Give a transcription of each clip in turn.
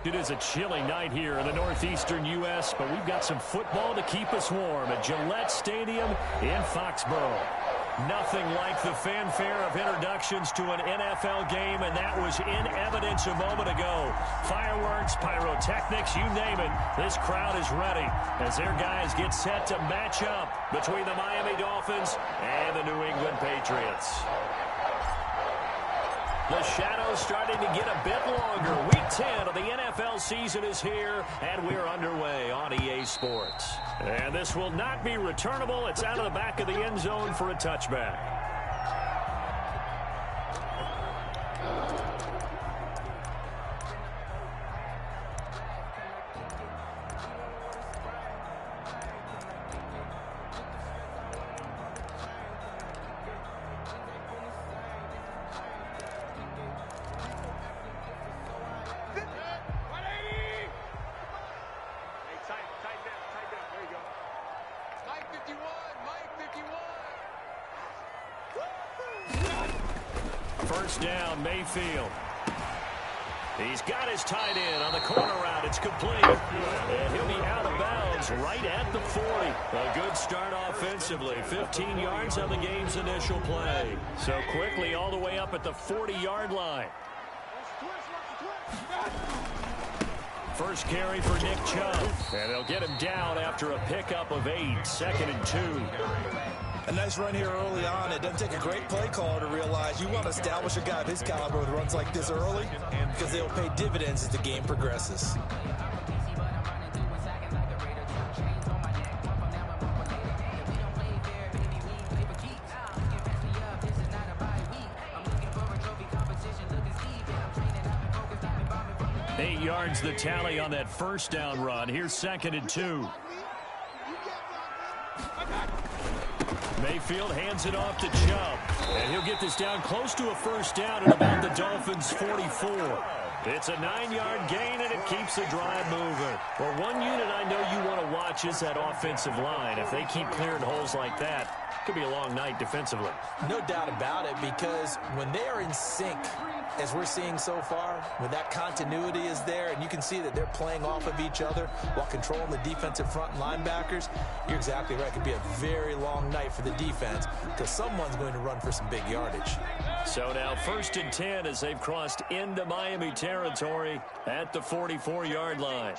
It is a chilly night here in the northeastern U.S., but we've got some football to keep us warm at Gillette Stadium in Foxborough. Nothing like the fanfare of introductions to an NFL game, and that was in evidence a moment ago. Fireworks, pyrotechnics, you name it, this crowd is ready as their guys get set to match up between the Miami Dolphins and the New England Patriots. The shadow's starting to get a bit longer. Week 10 of the NFL season is here, and we're underway on EA Sports. And this will not be returnable. It's out of the back of the end zone for a touchback. First down, Mayfield. He's got his tight end on the corner route. It's complete. And he'll be out of bounds right at the 40. A good start offensively. 15 yards on the game's initial play. So quickly all the way up at the 40-yard line. First carry for Nick Chubb. And they'll get him down after a pickup of 8. 2nd and 2. A nice run here early on. It doesn't take a great play caller to realize you want to establish a guy of his caliber with runs like this early because they'll pay dividends as the game progresses. Eight yards the tally on that first down run. Here's 2nd and 2. Mayfield hands it off to Chubb. And he'll get this down close to a first down at about the Dolphins' 44. It's a 9-yard gain, and it keeps the drive moving. Well, one unit I know you want to watch is that offensive line. If they keep clearing holes like that, it could be a long night defensively. No doubt about it, because when they are in sync, as we're seeing so far, when that continuity is there and you can see that they're playing off of each other while controlling the defensive front and linebackers, you're exactly right. It could be a very long night for the defense because someone's going to run for some big yardage. So now 1st and 10 as they've crossed into Miami territory at the 44-yard line.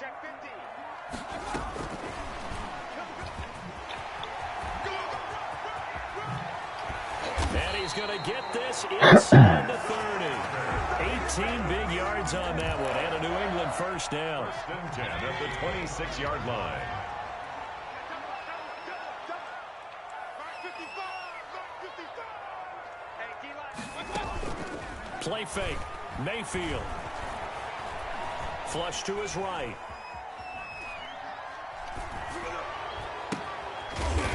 And he's going to get this inside the 30. 18 big yards on that one, and a New England first down. 1st and 10 at the 26-yard line. Play fake. Mayfield. Flush to his right.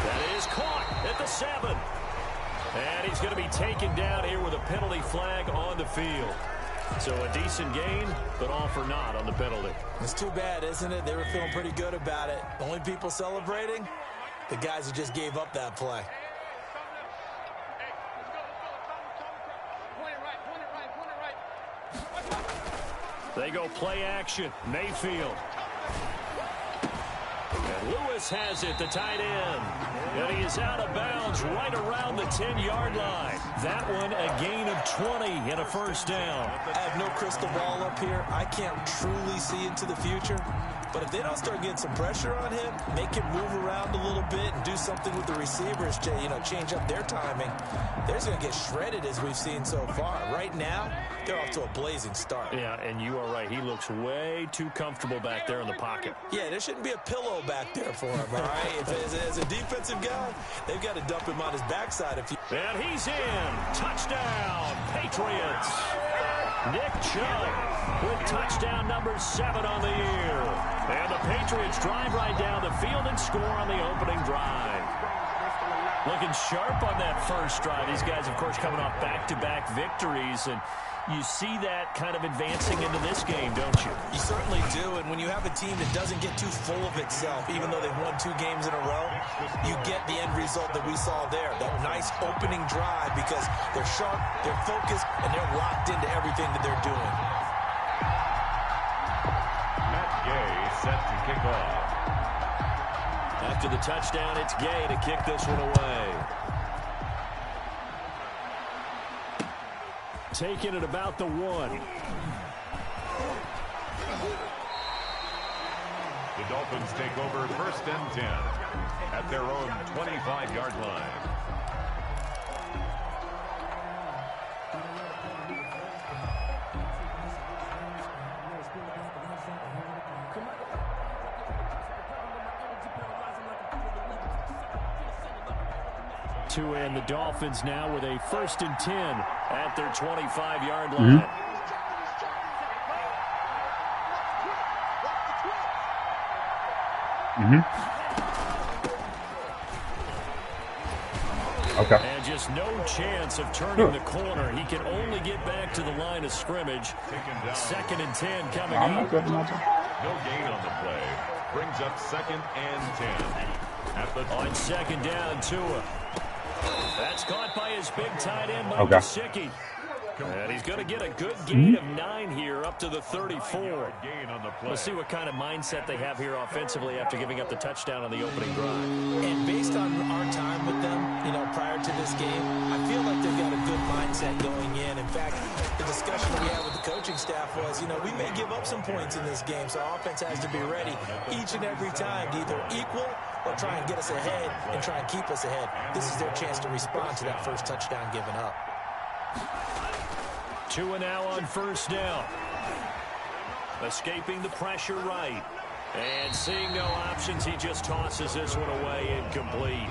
That is caught at the 7. And he's going to be taken down here with a penalty flag on the field. So a decent gain, but all for naught on the penalty. It's too bad, isn't it? They were feeling pretty good about it. The only people celebrating, the guys who just gave up that play. They go play action. Mayfield. And Lewis has it, the tight end. And he is out of bounds right around the 10-yard line. That one a gain of 20 and a first down. I have no crystal ball up here. I can't truly see into the future. But if they don't start getting some pressure on him, make him move around a little bit and do something with the receivers to, change up their timing, they're going to get shredded as we've seen so far. Right now, they're off to a blazing start. Yeah, and you are right. He looks way too comfortable back there in the pocket. Yeah, there shouldn't be a pillow back there for him, all right? As a defensive guy, they've got to dump him on his backside. And he's in. Touchdown, Patriots. Nick Chubb with touchdown number 7 on the year. And the Patriots drive right down the field and score on the opening drive. Looking sharp on that first drive. These guys, of course, coming off back-to-back victories, and you see that kind of advancing into this game, don't you? You certainly do, and when you have a team that doesn't get too full of itself, even though they've won 2 games in a row, you get the end result that we saw there, that nice opening drive, because they're sharp, they're focused, and they're locked into everything that they're doing. call. After the touchdown, it's Gay to kick this one away. Taking it about the 1. The Dolphins take over 1st and 10 at their own 25-yard line. And the Dolphins now with a 1st and 10 at their 25-yard line. Okay. And just no chance of turning the corner. He can only get back to the line of scrimmage. 2nd and 10 coming up. No gain on the play. Brings up 2nd and 10. On 2nd down, Tua. That's caught by his big tight end, Mike Gesicki. And he's going to get a good gain of 9 here up to the 34. Let's see what kind of mindset they have here offensively after giving up the touchdown on the opening drive. And based on our time with them, prior to this game, I feel like they've got a good mindset going in. In fact, the discussion we had with the coaching staff was, we may give up some points in this game, so our offense has to be ready each and every time to either equal or try and get us ahead and try and keep us ahead. This is their chance to respond to that first touchdown given up. Tua now on 1st down. Escaping the pressure right. And seeing no options, he just tosses this one away, incomplete.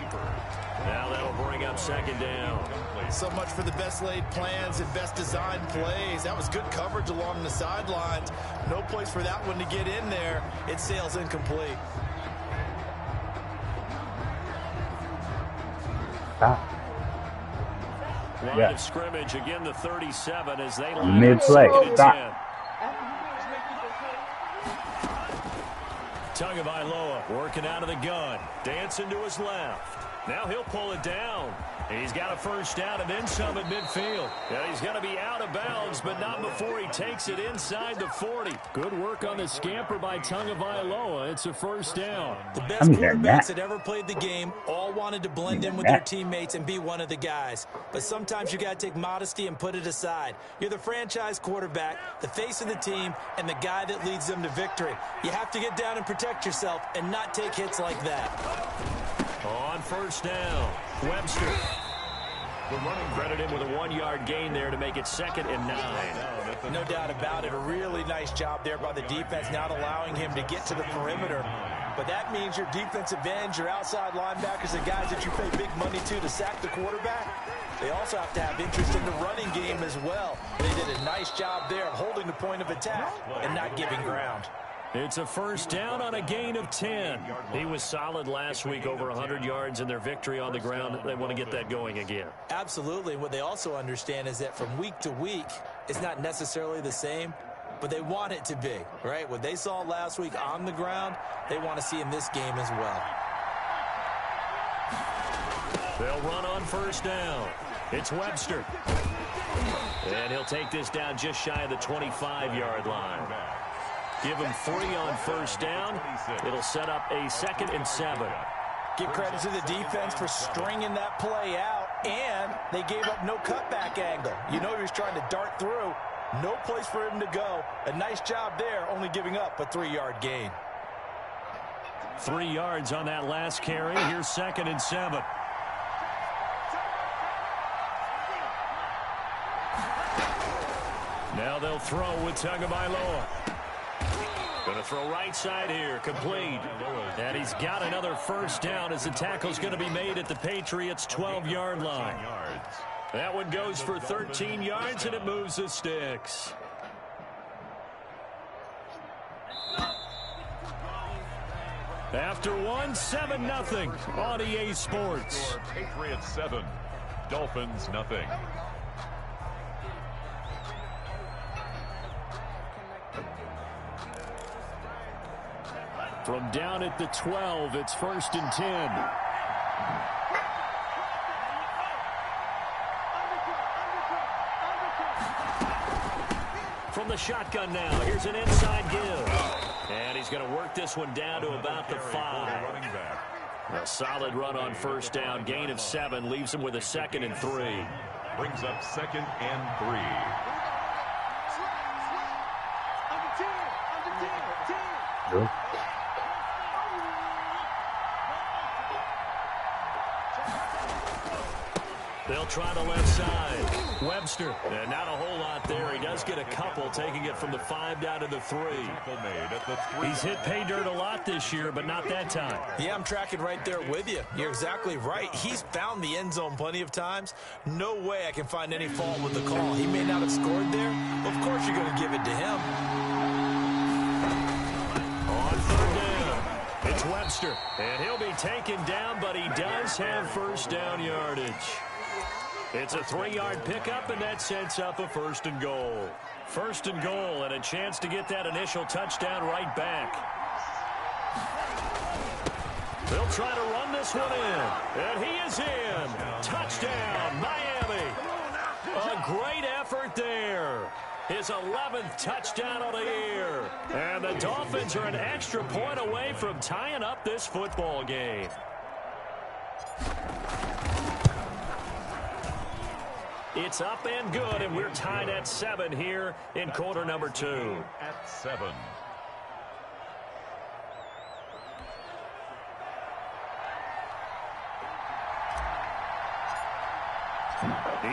Now that'll bring up 2nd down. So much for the best laid plans and best designed plays. That was good coverage along the sidelines. No place for that one to get in there. It sails incomplete. Line of scrimmage, again the 37 as they line mid-play. Stop. Tagovailoa working out of the gun. Dancing to his left. Now he'll pull it down. He's got a 1st down and then some at midfield. And he's going to be out of bounds, but not before he takes it inside the 40. Good work on the scamper by Tagovailoa. It's a 1st down. The best quarterbacks that ever played the game all wanted to blend in with their teammates and be one of the guys. But sometimes you got to take modesty and put it aside. You're the franchise quarterback, the face of the team, and the guy that leads them to victory. You have to get down and protect yourself and not take hits like that. On 1st down, Webster. The running credit him with a 1-yard gain there to make it 2nd and 9. No doubt about it. A really nice job there by the defense, not allowing him to get to the perimeter. But that means your defensive ends, your outside linebackers, the guys that you pay big money to sack the quarterback, they also have to have interest in the running game as well. They did a nice job there of holding the point of attack and not giving ground. It's a 1st down on a gain of 10. He was solid last week, over 100 yards in their victory on the ground. They want to get that going again. Absolutely. What they also understand is that from week to week, it's not necessarily the same, but they want it to be, right? What they saw last week on the ground, they want to see in this game as well. They'll run on 1st down. It's Webster. And he'll take this down just shy of the 25-yard line. Give him 3 on 1st down. It'll set up a 2nd and 7. Give credit to the defense for stringing that play out, and they gave up no cutback angle. You know he was trying to dart through. No place for him to go. A nice job there, only giving up a 3-yard gain. 3 yards on that last carry. Here's 2nd and 7. Now they'll throw with Tagovailoa. Going to throw right side here, complete. And he's got another 1st down as the tackle's going to be made at the Patriots' 12-yard line. That one goes for 13 yards, and it moves the sticks. After 7-0 on EA Sports. Patriots 7, Dolphins nothing. From down at the 12, it's 1st and 10. From the shotgun now, here's an inside give. And he's going to work this one down to about the 5. A solid run on first down. Gain of 7 leaves him with a 2nd and 3. Brings up 2nd and 3. Good. They'll try the left side. Webster. And not a whole lot there. He does get a couple, taking it from the 5 down to the 3. He's hit pay dirt a lot this year, but not that time. Yeah, I'm tracking right there with you. You're exactly right. He's found the end zone plenty of times. No way I can find any fault with the call. He may not have scored there. Of course you're going to give it to him. On 3rd down, it's Webster. And he'll be taken down, but he does have first down yardage. It's a 3-yard pickup, and that sets up a 1st and goal. 1st and goal, and a chance to get that initial touchdown right back. They'll try to run this one in, and he is in. Touchdown, Miami. A great effort there. His 11th touchdown of the year. And the Dolphins are an extra point away from tying up this football game. It's up and good, and we're tied at 7 here in quarter number 2. At 7.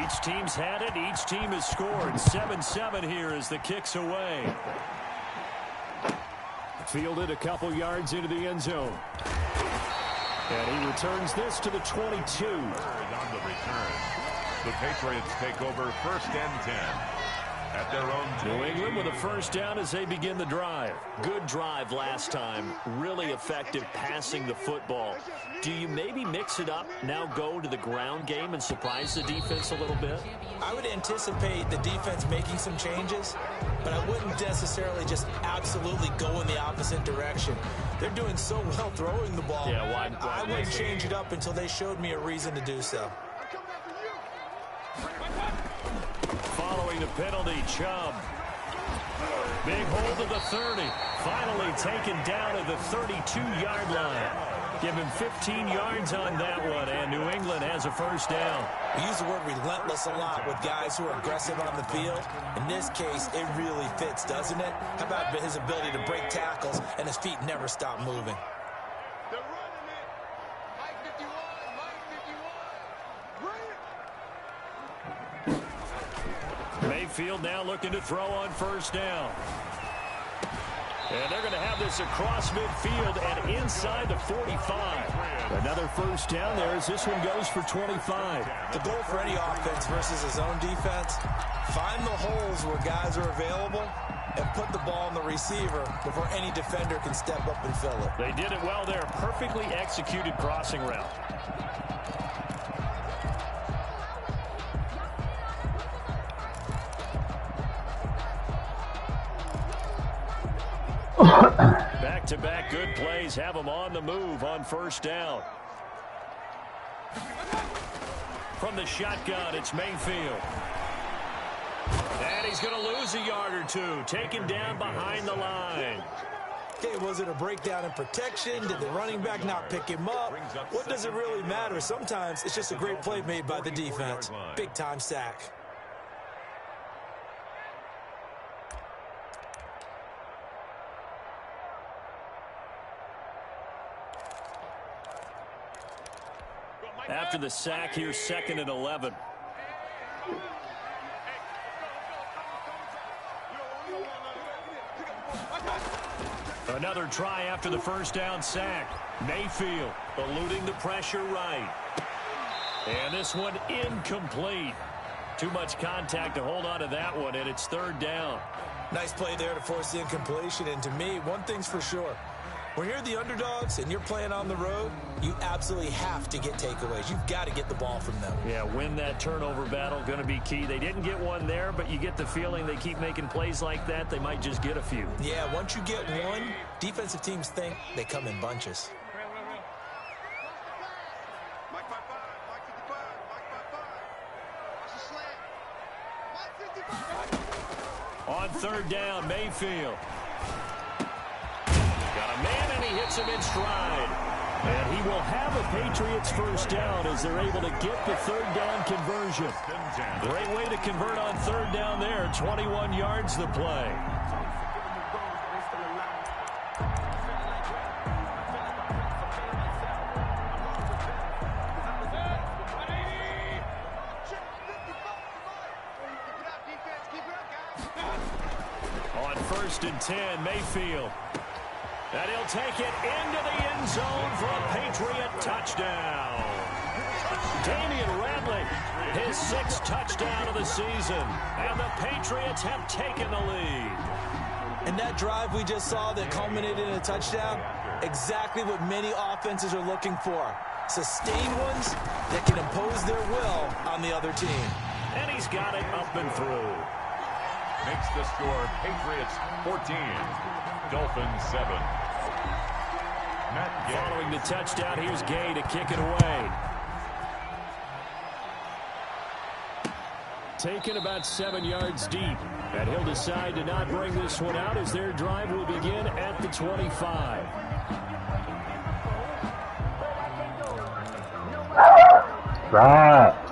Each team's had it. Each team has scored. 7-7 here as the kick's away. Fielded a couple yards into the end zone. And he returns this to the 22. On the return. The Patriots take over 1st and 10 at their own. New England with a first down as they begin the drive. Good drive last time. Really effective passing the football. Do you maybe mix it up, now go to the ground game and surprise the defense a little bit? I would anticipate the defense making some changes, but I wouldn't necessarily just absolutely go in the opposite direction. They're doing so well throwing the ball. Yeah, why I wouldn't change it up until they showed me a reason to do so. Following the penalty, Chubb. Big hold of the 30. Finally taken down at the 32-yard line. Give him 15 yards on that one, and New England has a first down. We use the word relentless a lot with guys who are aggressive on the field. In this case, it really fits, doesn't it? How about his ability to break tackles and his feet never stop moving? They're running it. Mike 51, Mike 51. Mayfield now looking to throw on first down. And they're going to have this across midfield and inside the 45. Another first down there as this one goes for 25. The goal for any offense versus his own defense, find the holes where guys are available and put the ball on the receiver before any defender can step up and fill it. They did it well there. Perfectly executed crossing route. Back-to-back good plays have them on the move on first down. From the shotgun, it's Mayfield. And he's going to lose a yard or two. Taken down behind the line. Okay, was it a breakdown in protection? Did the running back not pick him up? What does it really matter? Sometimes it's just a great play made by the defense. Big-time sack. After the sack, here's 2nd and 11. Another try after the first down sack. Mayfield eluding the pressure right. And this one incomplete. Too much contact to hold on to that one, and it's 3rd down. Nice play there to force the incompletion. And to me, one thing's for sure. When you're the underdogs and you're playing on the road, you absolutely have to get takeaways. You've got to get the ball from them. Yeah, win that turnover battle, going to be key. They didn't get one there, but you get the feeling they keep making plays like that, they might just get a few. Yeah, once you get one, defensive teams think they come in bunches. Mike 55, Mike 55, Mike 55. Watch the slant. Mike 55. On 3rd down, Mayfield. he hits him in stride. And he will have a Patriots first down as they're able to get the third down conversion. Great way to convert on third down there. 21 yards the play. On 1st and 10, Mayfield. And he'll take it into the end zone for a Patriot touchdown. Damian Ratley, his 6th touchdown of the season. And the Patriots have taken the lead. And that drive we just saw that culminated in a touchdown, exactly what many offenses are looking for. Sustained ones that can impose their will on the other team. And he's got it up and through. Makes the score Patriots 14, Dolphins 7. Matt Gay. Following the touchdown, here's Gay to kick it away. Taken about 7 yards deep. And he'll decide to not bring this one out as their drive will begin at the 25. Stop.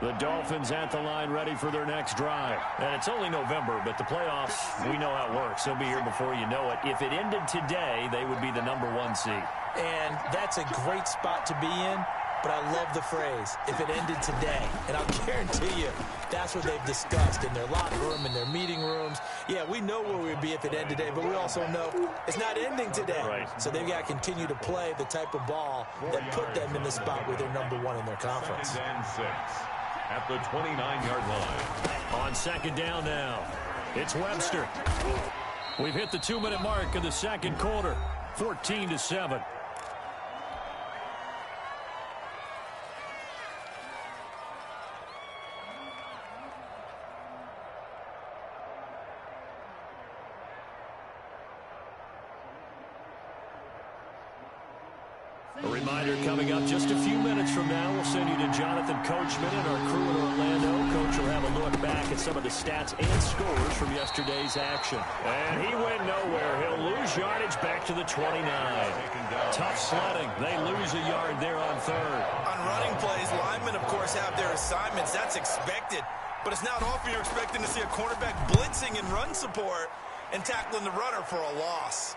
The Dolphins at the line ready for their next drive. And it's only November, but the playoffs, we know how it works. They'll be here before you know it. If it ended today, they would be the #1 seed. And that's a great spot to be in, but I love the phrase, if it ended today. And I'll guarantee you, that's what they've discussed in their locker room, in their meeting rooms. Yeah, we know where we'd be if it ended today, but we also know it's not ending today. Right. So they've got to continue to play the type of ball that put them in the spot where they're #1 in their conference. 2nd and 6 at the 29-yard line. On 2nd down now, it's Webster. We've hit the 2-minute mark of the second quarter, 14-7. A reminder coming up just a few minutes from now, we'll send you to Jonathan Coachman and our crew in Orlando. Coach will have a look back at some of the stats and scores from yesterday's action. And he went nowhere. He'll lose yardage back to the 29. Tough sledding. They lose a yard there on 3rd. On running plays, linemen, of course, have their assignments. That's expected. But it's not often you're expecting to see a cornerback blitzing in run support and tackling the runner for a loss.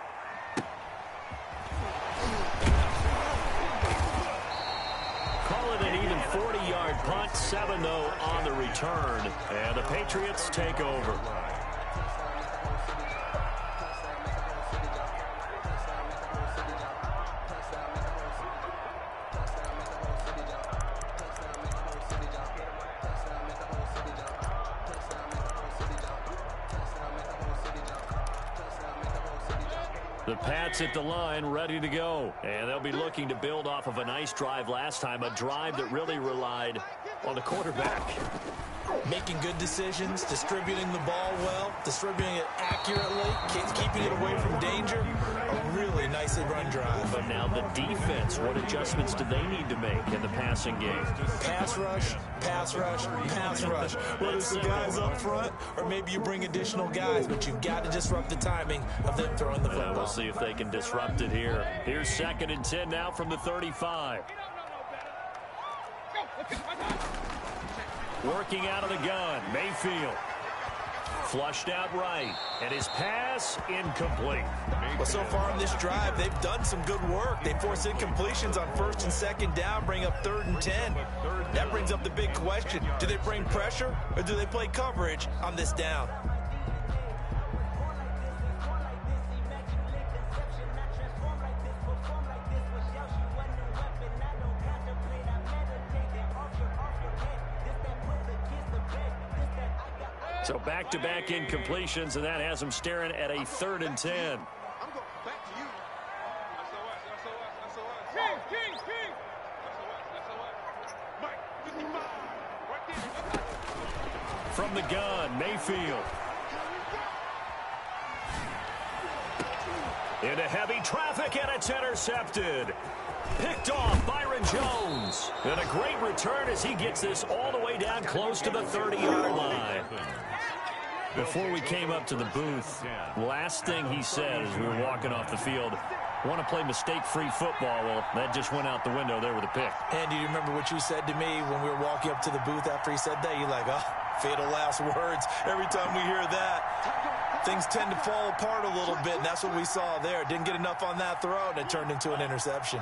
Call it an even 40-yard punt, 7 though on the return. And the Patriots take over. The Pats at the line, ready to go. And they'll be looking to build off of a nice drive last time, a drive that really relied on the quarterback. Making good decisions, distributing the ball well, distributing it accurately, keeping it away from danger. A really nicely run drive. But now the defense, what adjustments do they need to make in the passing game? Pass rush, pass rush, pass rush. Whether it's the guys up front or maybe you bring additional guys, but you've got to disrupt the timing of them throwing the football. We'll see if they can disrupt it here. Here's 2nd and 10 now from the 35. Working out of the gun, Mayfield. Flushed out right, and his pass incomplete. Well, so far on this drive, they've done some good work. They force incompletions on 1st and 2nd down, bring up 3rd and 10. That brings up the big question. Do they bring pressure, or do they play coverage on this down? So back-to-back incompletions, and that has them staring at a 3rd and 10. I'm going back to you. King. Mike, 55. Right there. From the gun, Mayfield. Into heavy traffic, and it's intercepted. Picked off Byron Jones. And a great return as he gets this all the way down close to the 30-yard line. Before we came up to the booth, last thing he said as we were walking off the field, want to play mistake-free football. Well, that just went out the window there with a pick. Andy, do you remember what you said to me when we were walking up to the booth after he said that? You're like, oh, fatal last words. Every time we hear that, things tend to fall apart a little bit, and that's what we saw there. Didn't get enough on that throw, and it turned into an interception.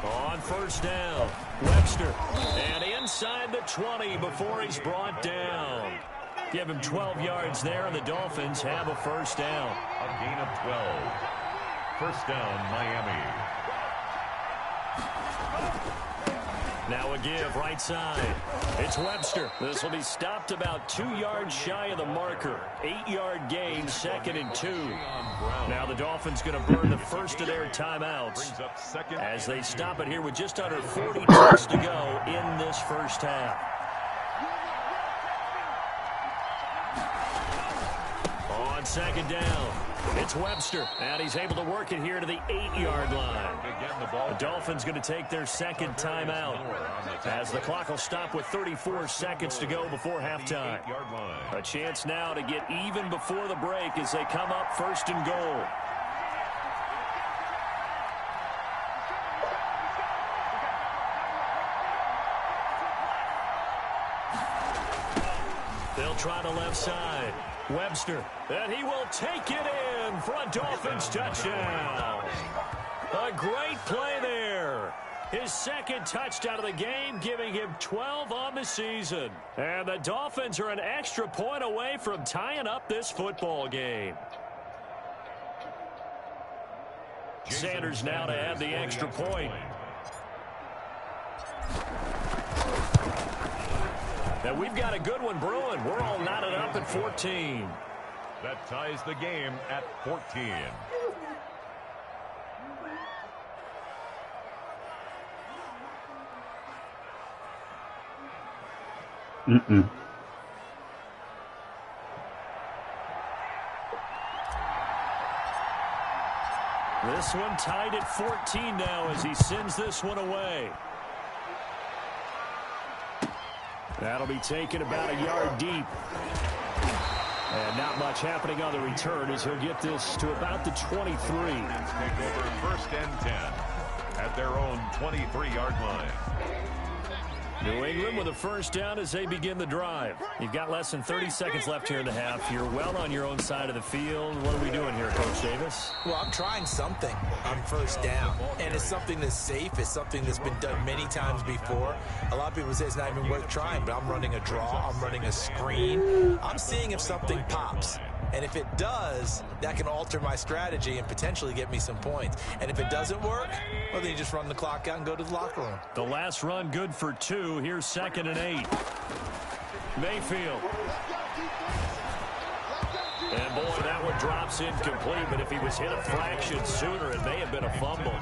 On first down, Webster. And inside the 20 before he's brought down. Give him 12 yards there, and the Dolphins have a first down. A gain of 12. First down, Miami. Now a give right side. It's Webster. This will be stopped about 2 yards shy of the marker. 8-yard gain, 2nd and 2. Now the Dolphins going to burn the first of their timeouts as they stop it here with just under 40 minutes to go in this first half. On second down, it's Webster, and he's able to work it here to the 8-yard line. The Dolphins going to take their second timeout as the clock will stop with 34 seconds to go before halftime. A chance now to get even before the break as they come up first and goal. They'll try the left side. Webster, and he will take it in for a Dolphins touchdown. A great play there. His second touchdown of the game, giving him 12 on the season. And the Dolphins are an extra point away from tying up this football game. Sanders now to add the extra point. And we've got a good one brewing. We're all knotted up at 14. That ties the game at 14. This one tied at 14 now as he sends this one away. That'll be taken about a yard deep. And not much happening on the return as he'll get this to about the 23. Take over first and 10 at their own 23-yard line. New England with a first down as they begin the drive. You've got less than 30 seconds left here in the half. You're well on your own side of the field. What are we doing here, Coach Davis? Well, I'm trying something on first down, and it's something that's safe. It's something that's been done many times before. A lot of people say it's not even worth trying, but I'm running a draw. I'm running a screen. I'm seeing if something pops. And if it does, that can alter my strategy and potentially get me some points. And if it doesn't work, well, then you just run the clock out and go to the locker room. The last run good for 2. Here's 2nd and 8. Mayfield. And, boy, that one drops incomplete, but if he was hit a fraction sooner, it may have been a fumble.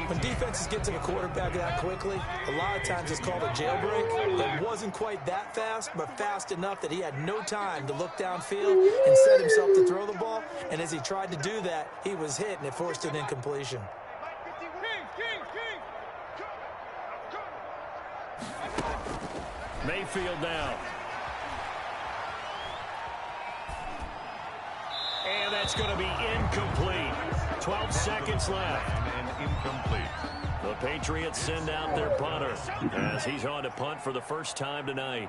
When defenses get to the quarterback that quickly, a lot of times it's called a jailbreak. It wasn't quite that fast, but fast enough that he had no time to look downfield and set himself to throw the ball. And as he tried to do that, he was hit, and it forced an incompletion. Mayfield now. And that's going to be incomplete. 12 seconds left. And incomplete. The Patriots send out their punter as he's on to punt for the first time tonight.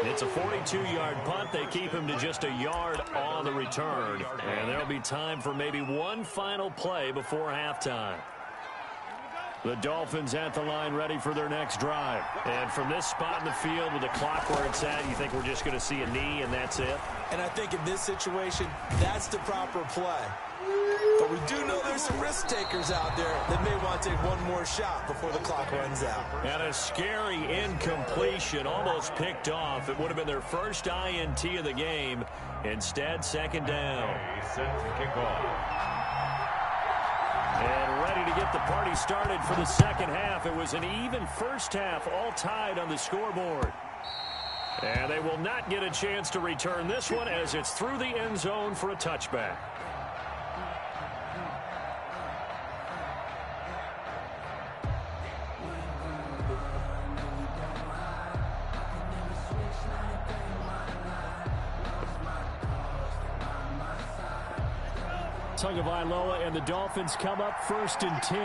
It's a 42-yard punt. They keep him to just a yard on the return. And there'll be time for maybe one final play before halftime. The Dolphins at the line ready for their next drive. And from this spot in the field with the clock where it's at, you think we're just going to see a knee and that's it? And I think in this situation, that's the proper play. But we do know there's some risk takers out there that may want to take one more shot before the clock runs out. And a scary incompletion, almost picked off. It would have been their first INT of the game. Instead, second down. Set to kick off. And ready ready to get the party started for the second half. It was an even first half, all tied on the scoreboard. And they will not get a chance to return this one as it's through the end zone for a touchback. Tagovailoa and the Dolphins come up 1st and 10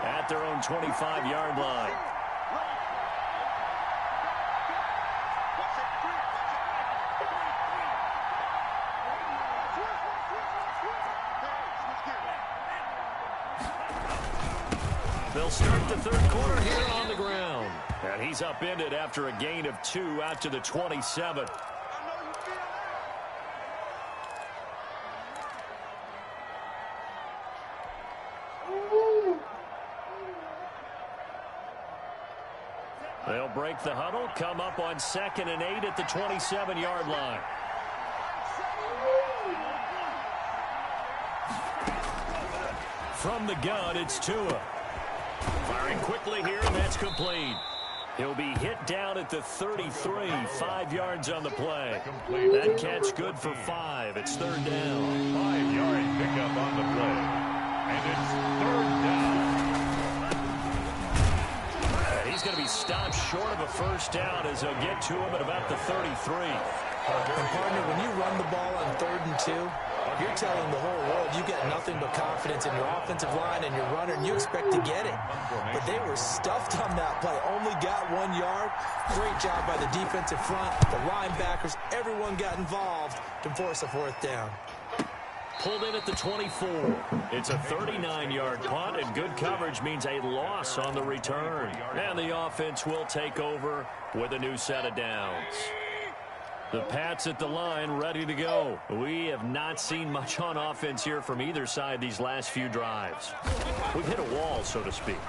at their own 25-yard line. They'll start the third quarter here on the ground. And he's upended after a gain of 2 out to the 27. They'll break the huddle, come up on 2nd and 8 at the 27-yard line. From the gun, it's Tua. Firing quickly here, and that's complete. He'll be hit down at the 33, 5 yards on the play. That catch good for 5. It's 3rd down. 5-yard pickup on the play. And it's 3rd down. He's going to be stopped short of a first down as they'll get to him at about the 33. And, partner, when you run the ball on 3rd and 2, you're telling the whole world you got nothing but confidence in your offensive line and your runner, and you expect to get it. But they were stuffed on that play. Only got 1 yard. Great job by the defensive front, the linebackers. Everyone got involved to force a 4th down. Pulled in at the 24. It's a 39-yard punt, and good coverage means a loss on the return. And the offense will take over with a new set of downs. The Pats at the line, ready to go. We have not seen much on offense here from either side these last few drives. We've hit a wall, so to speak.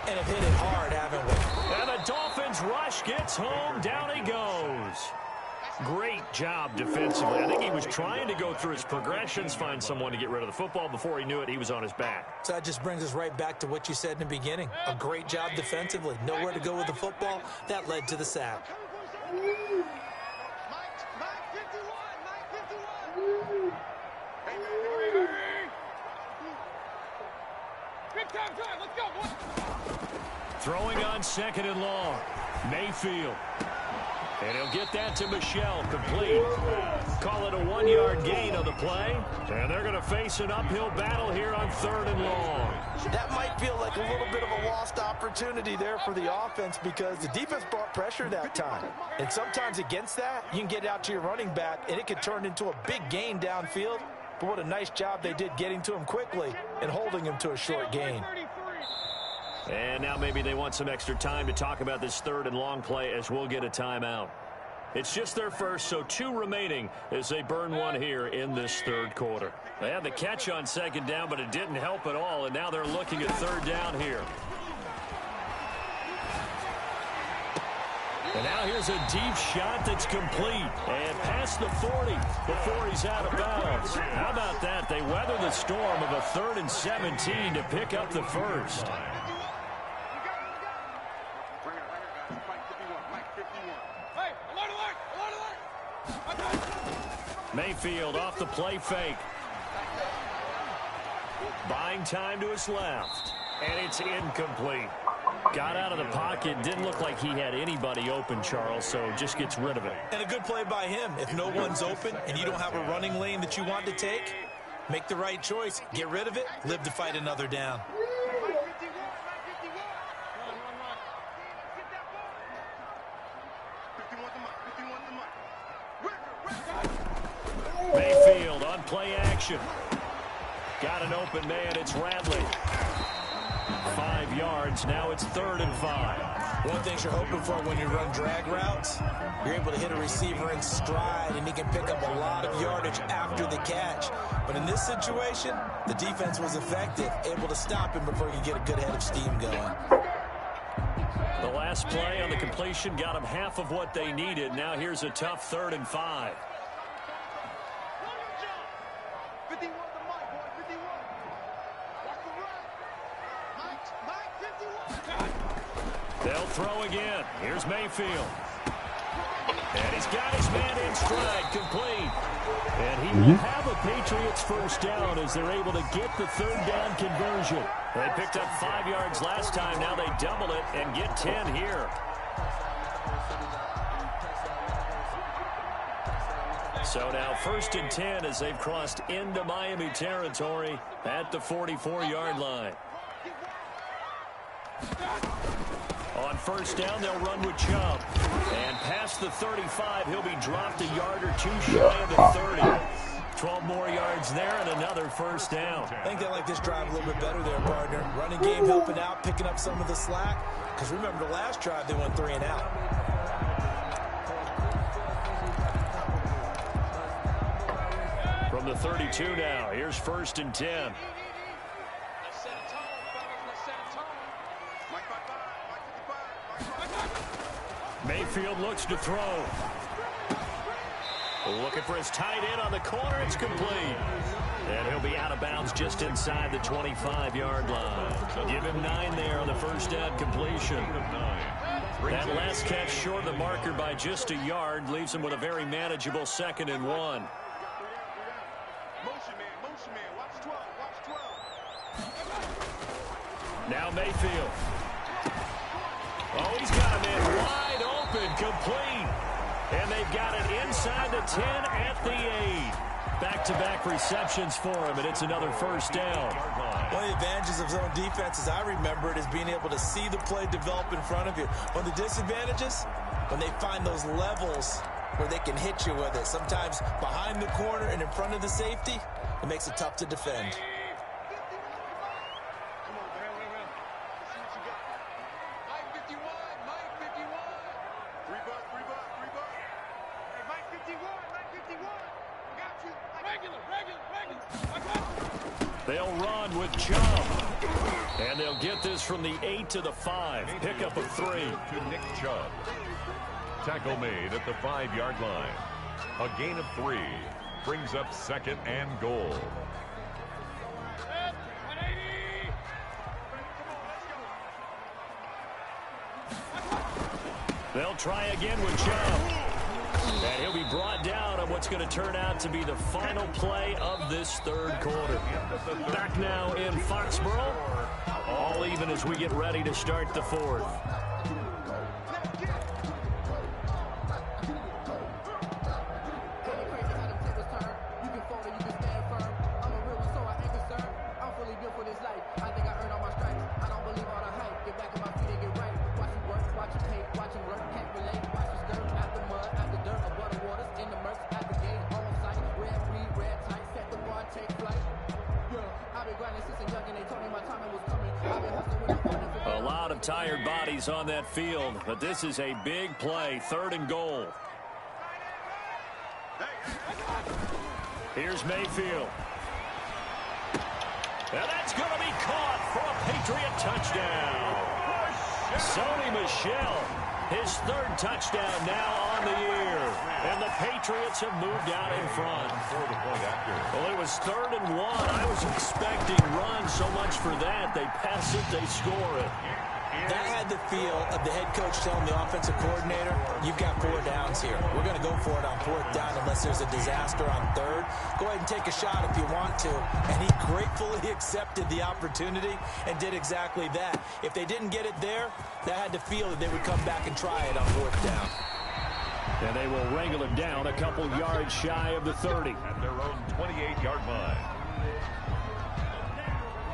And have hit it hard, haven't we? And the Dolphins rush gets home. Down he goes. Great job defensively. I think he was trying to go through his progressions, find someone to get rid of the football. Before he knew it, he was on his back. So that just brings us right back to what you said in the beginning. A great job defensively. Nowhere to go with the football. That led to the sack. Throwing on 2nd and long. Mayfield. And he'll get that to Michel, complete. Call it a 1-yard gain on the play. And they're going to face an uphill battle here on 3rd and long. That might feel like a little bit of a lost opportunity there for the offense because the defense brought pressure that time. And sometimes against that, you can get out to your running back, and it could turn into a big gain downfield. But what a nice job they did getting to him quickly and holding him to a short gain. And now maybe they want some extra time to talk about this 3rd and long play as we'll get a timeout. It's just their first, so 2 remaining as they burn 1 here in this 3rd quarter. They had the catch on 2nd down, but it didn't help at all, and now they're looking at 3rd down here. And now here's a deep shot that's complete and past the 40 before he's out of bounds. How about that? They weather the storm of a 3rd and 17 to pick up the first. Mayfield off the play fake. Buying time to his left. And it's incomplete. Got out of the pocket. Didn't look like he had anybody open, Charles, so just gets rid of it. And a good play by him. If no one's open and you don't have a running lane that you want to take, make the right choice. Get rid of it. Live to fight another down. Mayfield on play action. Got an open man. It's Radley. 5 yards. Now it's 3rd and 5. One thing you're hoping for when you run drag routes, you're able to hit a receiver in stride, and he can pick up a lot of yardage after the catch. But in this situation, the defense was effective, able to stop him before you get a good head of steam going. The last play on the completion got them half of what they needed. Now here's a tough 3rd and 5. They'll throw again. Here's Mayfield. And he's got his man in stride, complete. And he will have a Patriots first down as they're able to get the third down conversion. They picked up 5 yards last time. Now they double it and get 10 here. So now 1st and 10 as they've crossed into Miami territory at the 44-yard line. On 1st down, they'll run with Chubb. And past the 35, he'll be dropped a yard or 2 shy of the 30. 12 more yards there and another 1st down. I think they like this drive a little bit better there, partner. Running game helping out, picking up some of the slack. Because remember the last drive, they went 3 and out. From the 32 now, here's 1st and 10. Mayfield looks to throw. Looking for his tight end on the corner. It's complete. And he'll be out of bounds just inside the 25-yard line. Give him 9 there on the 1st down completion. That last catch short of the marker by just a yard leaves him with a very manageable 2nd and 1. Motion man, watch 12, watch 12. Now Mayfield. Oh, he's got him in wide open, complete. And they've got it inside the 10 at the 8. Back-to-back receptions for him, and it's another 1st down. One of the advantages of zone defense, as I remember it, is being able to see the play develop in front of you. One of the disadvantages, when they find those levels where they can hit you with it. Sometimes behind the corner and in front of the safety, it makes it tough to defend. They'll run with Chubb. And they'll get this from the 8 to the 5. Pickup of 3. To Nick Chubb. Tackle made at the 5-yard line. A gain of 3 brings up 2nd and goal. They'll try again with Chubb. And he'll be brought down on what's going to turn out to be the final play of this 3rd quarter. Back now in Foxborough. All even as we get ready to start the 4th. A lot of tired bodies on that field, but this is a big play, 3rd and goal. Here's Mayfield. And that's going to be caught for a Patriot touchdown. Sony Michel, his 3rd touchdown now on the year. And the Patriots have moved out in front. Well, it was 3rd and 1. I was expecting run so much for that. They pass it, they score it. That had the feel of the head coach telling the offensive coordinator, you've got 4 downs here. We're going to go for it on 4th down unless there's a disaster on 3rd. Go ahead and take a shot if you want to. And he gratefully accepted the opportunity and did exactly that. If they didn't get it there, that had the feel that they would come back and try it on 4th down. And they will wrangle him down a couple yards shy of the 30. At their own 28-yard line.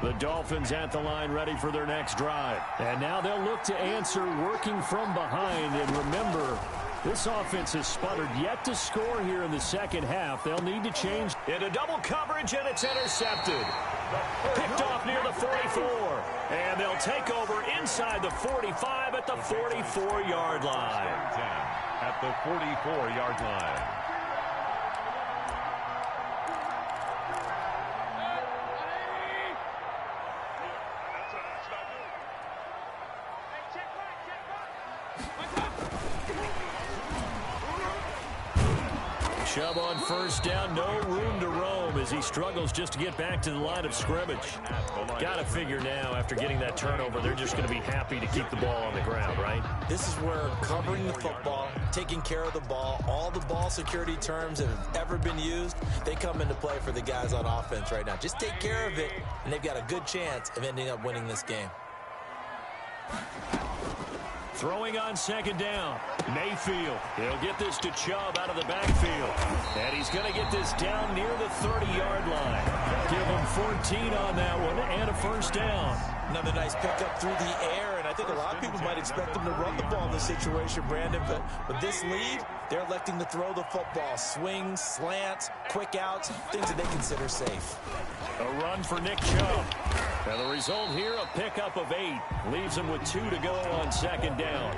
The Dolphins at the line ready for their next drive. And now they'll look to answer working from behind. And remember, this offense has sputtered yet to score here in the 2nd half. They'll need to change into double coverage, and it's intercepted. Picked off near the 44. And they'll take over inside the 45 at the 44-yard line. At the 44-yard line. Chubb on 1st down, no room to roam. home as he struggles just to get back to the line of scrimmage. Got to figure now, after getting that turnover, they're just going to be happy to keep the ball on the ground, right? This is where covering the football, taking care of the ball, all the ball security terms that have ever been used, they come into play for the guys on offense right now. Just take care of it, and they've got a good chance of ending up winning this game. Throwing on second down. Mayfield. He'll get this to Chubb out of the backfield. And he's going to get this down near the 30-yard line. Give him 14 on that one and a first down. Another nice pickup through the air, and I think a lot of people might expect them to run the ball in this situation, Brandon, but with this lead, they're electing to throw the football. Swings, slants, quick outs, things that they consider safe. A run for Nick Chubb. And the result here, a pickup of 8. Leaves him with 2 to go on second down.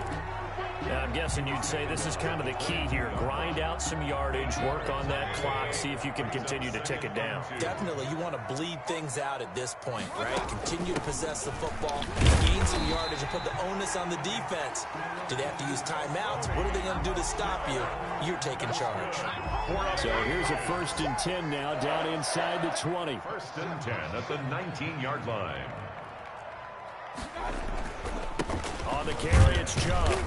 Now, I'm guessing you'd say this is kind of the key here. Grind out some yardage, work on that clock, see if you can continue to tick it down. Definitely, you want to bleed things out at this point, right? Continue to possess the football, gain some yardage, and put the onus on the defense. Do they have to use timeouts? What are they going to do to stop you? You're taking charge. So here's a 1st and 10 now, down inside the 20. 1st and 10 at the 19-yard line. On the carry, it's Chubb.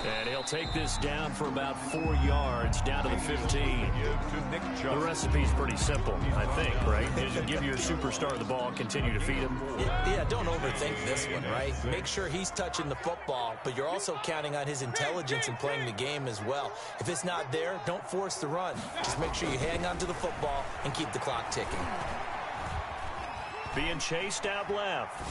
And he'll take this down for about 4 yards, down to the 15. The recipe's pretty simple, I think, right? Just give your superstar the ball, continue to feed him. Yeah, don't overthink this one, right? Make sure he's touching the football, but you're also counting on his intelligence in playing the game as well. If it's not there, don't force the run. Just make sure you hang on to the football and keep the clock ticking. Being chased out left.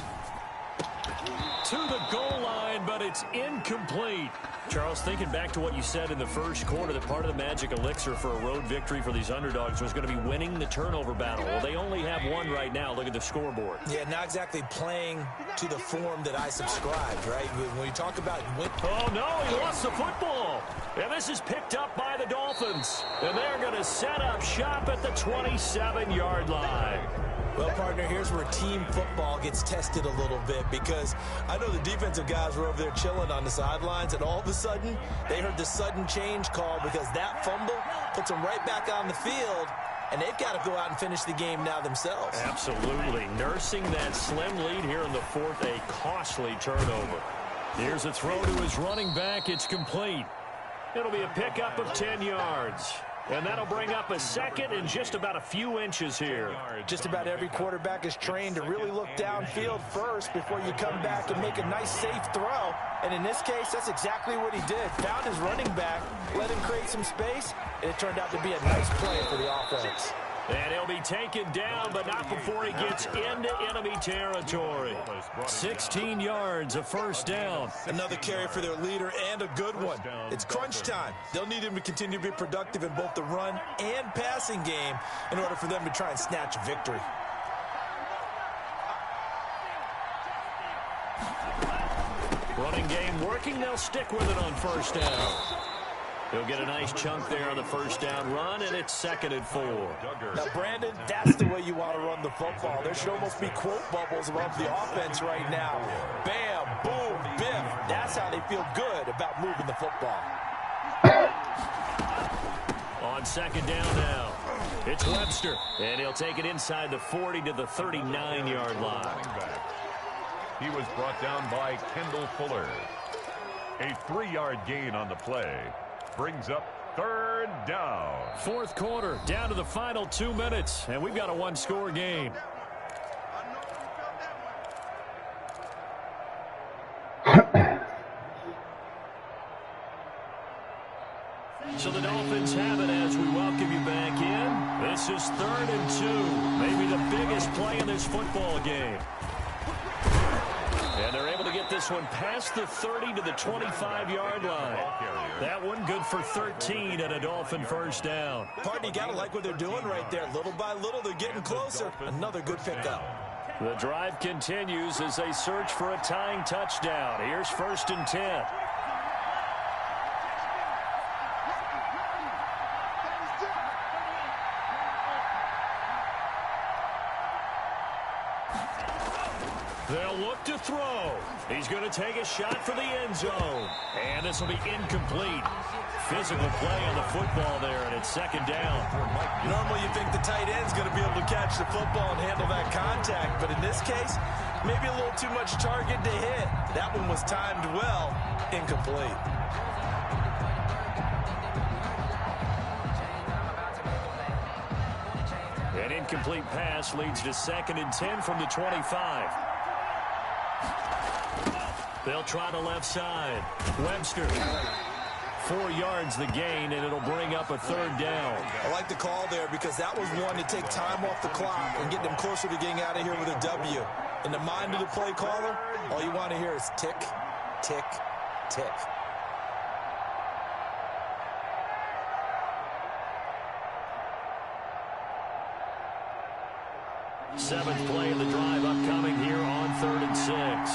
To the goal line, but it's incomplete. Charles, thinking back to what you said in the first quarter, that part of the magic elixir for a road victory for these underdogs was going to be winning the turnover battle. Well, they only have one right now. Look at the scoreboard. Yeah, not exactly playing to the form that I subscribed, right? When you talk about oh, no, he lost the football. And this is picked up by the Dolphins. And they're going to set up shop at the 27-yard line. Well, partner, here's where team football gets tested a little bit, because I know the defensive guys were over there chilling on the sidelines, and all of a sudden, they heard the sudden change call, because that fumble puts them right back on the field, and they've got to go out and finish the game now themselves. Absolutely. Nursing that slim lead here in the 4th, a costly turnover. Here's a throw to his running back. It's complete. It'll be a pickup of 10 yards. And that'll bring up a 2nd and just about a few inches here. Just about every quarterback is trained to really look downfield first before you come back and make a nice, safe throw. And in this case, that's exactly what he did. Found his running back, let him create some space, and it turned out to be a nice play for the offense. And he'll be taken down, but not before he gets into enemy territory. 16 yards, a first down. Another carry for their leader, and a good one. It's crunch time. They'll need him to continue to be productive in both the run and passing game in order for them to try and snatch a victory. Running game working. They'll stick with it on first down. He'll get a nice chunk there on the first down run, and it's 2nd and 4. Now, Brandon, that's the way you want to run the football. There should almost be quote bubbles above the offense right now. Bam, boom, biff. That's how they feel good about moving the football. On second down now, it's Webster, and he'll take it inside the 40 to the 39-yard line. He was brought down by Kendall Fuller. A 3-yard gain on the play. Brings up 3rd down. 4th quarter, down to the final 2 minutes, and we've got a 1-score game. So the Dolphins have it as we welcome you back in. This is 3rd and 2, maybe the biggest play in this football game. And they're able to get this one past the 30 to the 25-yard line. That one good for 13 and a Dolphin first down. Partner, you got to like what they're doing right there. Little by little, they're getting closer. Another good pickup. The drive continues as they search for a tying touchdown. Here's 1st and 10. They'll look to throw. He's going to take a shot for the end zone. And this will be incomplete. Physical play on the football there, and it's second down. Normally you think the tight end's going to be able to catch the football and handle that contact, but in this case, maybe a little too much target to hit. That one was timed well, incomplete. An incomplete pass leads to 2nd and 10 from the 25. They'll try the left side. Webster. 4 yards the gain, and it'll bring up a 3rd down. I like the call there because that was one to take time off the clock and get them closer to getting out of here with a W. In the mind of the play caller, all you want to hear is tick, tick, tick. Seventh play of the drive upcoming here on 3rd and 6.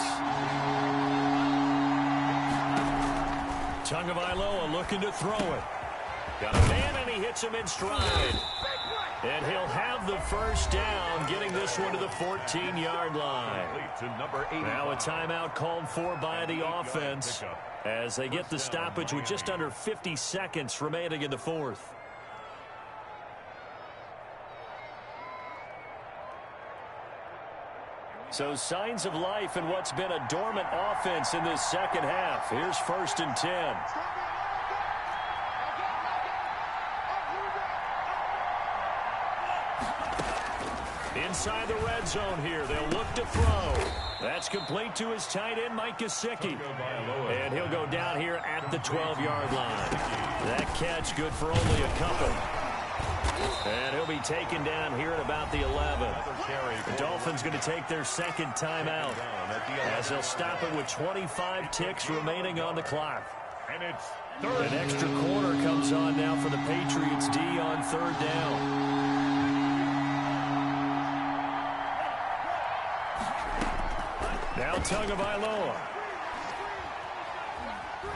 Tagovailoa looking to throw it. Got a man, and he hits him in stride. And he'll have the first down, getting this one to the 14-yard line. Now a timeout called for by the offense as they get the stoppage with just under 50 seconds remaining in the 4th. So signs of life in what's been a dormant offense in this second half. Here's 1st and 10. Inside the red zone here. They'll look to throw. That's complete to his tight end, Mike Gesicki. And he'll go down here at the 12-yard line. That catch good for only a couple. And he'll be taken down here at about the 11. The Dolphins going to take their 2nd timeout as they'll stop it with 25 ticks remaining on the clock. And it's An extra corner comes on now for the Patriots D on 3rd down. Now Tagovailoa.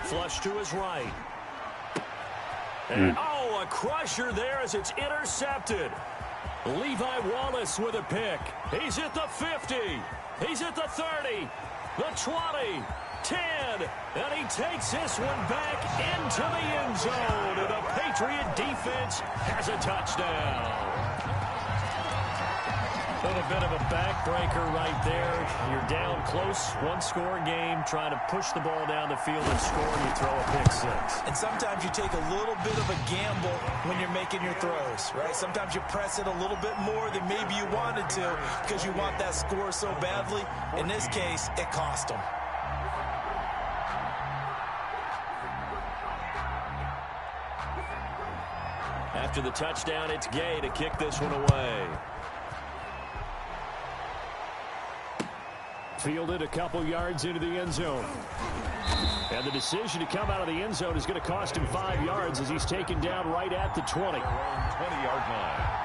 Flush to his right. And, a crusher there as it's intercepted. Levi Wallace with a pick. He's at the 50. He's at the 30. The 20. 10. And he takes this one back into the end zone. And the Patriot defense has a touchdown. A little bit of a backbreaker right there. You're down close, one-score game, trying to push the ball down the field and score, and you throw a pick 6. And sometimes you take a little bit of a gamble when you're making your throws, right? Sometimes you press it a little bit more than maybe you wanted to because you want that score so badly. In this case, it cost them. After the touchdown, it's Gay to kick this one away. Fielded a couple yards into the end zone. And the decision to come out of the end zone is going to cost him 5 yards as he's taken down right at the 20. 20-yard line.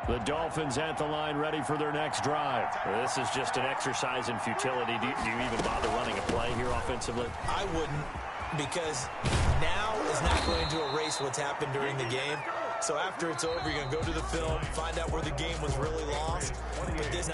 The Dolphins at the line ready for their next drive. This is just an exercise in futility. Do you even bother running a play here offensively? I wouldn't, because now is not going to erase what's happened during the game. So after it's over, you're going to go to the film, find out where the game was really lost. But this